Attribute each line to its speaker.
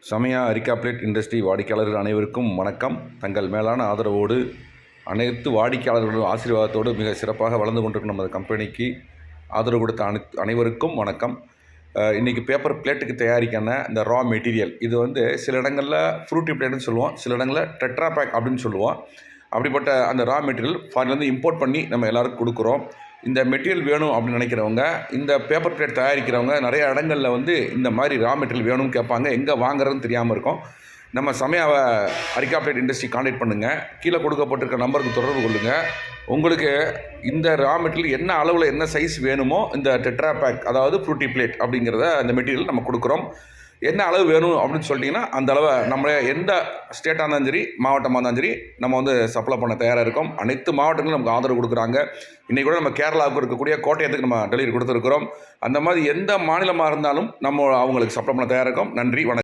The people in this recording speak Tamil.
Speaker 1: சமயா அரிக்காப்ளேட் இண்டஸ்ட்ரி வாடிக்கையாளர்கள் அனைவருக்கும் வணக்கம். தங்கள் மேலான ஆதரவோடு அனைத்து வாடிக்கையாளர்களும் ஆசீர்வாதத்தோடு மிக சிறப்பாக வளர்ந்து கொண்டிருக்கும் நமது கம்பெனிக்கு ஆதரவு கொடுத்த அனைவருக்கும் வணக்கம். இன்றைக்கி பேப்பர் பிளேட்டுக்கு தயாரிக்கான இந்த ரா மெட்டீரியல் இது சில இடங்களில் ஃப்ரூட்டி பிளேட்டுன்னு சொல்லுவோம், சில இடங்களில் டெட்ரா பேக் அப்படின்னு சொல்லுவோம். அப்படிப்பட்ட அந்த ரா மெட்டீரியல் ஃபாரின்லேருந்து இம்போர்ட் பண்ணி நம்ம எல்லாருக்கும் கொடுக்குறோம். இந்த மெட்டீரியல் வேணும் அப்படின்னு நினைக்கிறவங்க, இந்த பேப்பர் பிளேட் தயாரிக்கிறவங்க நிறைய இடங்களில் இந்த மாதிரி ரா மெட்டீரியல் வேணும்னு கேட்பாங்க. எங்கே வாங்குறதுன்னு தெரியாமல் இருக்கும். நம்ம சமயாவை அரிக்காப்ளேட் இண்டஸ்ட்ரி கான்டாக்ட் பண்ணுங்கள். கீழே கொடுக்கப்பட்டிருக்க நம்பருக்கு தொடர்பு கொள்ளுங்கள். உங்களுக்கு இந்த ரா மெட்டீரியல் என்ன அளவில் என்ன சைஸ் வேணுமோ இந்த டெட்ரா பேக், அதாவது ஃப்ரூட்டி பிளேட் அப்படிங்கிறத அந்த மெட்டீரியல் நம்ம கொடுக்குறோம். என்ன அளவு வேணும் அப்படின்னு சொல்லிட்டிங்கன்னா அந்த அளவை நம்ம எந்த ஸ்டேட்டாக இருந்தாலும் சரி, மாவட்டமாக இருந்தாலும் சரி, நம்ம சப்ளை பண்ண தயாராக இருக்கோம். அனைத்து மாவட்டங்களும் நமக்கு ஆதரவு கொடுக்குறாங்க. இன்றைக்கி கூட நம்ம கேரளாவுக்கு இருக்கக்கூடிய கோட்டயத்துக்கு நம்ம டெலிவரி கொடுத்துருக்குறோம். அந்த மாதிரி எந்த மாநிலமாக இருந்தாலும் நம்ம அவங்களுக்கு சப்ளை பண்ண தயாராக இருக்கோம். நன்றி, வணக்கம்.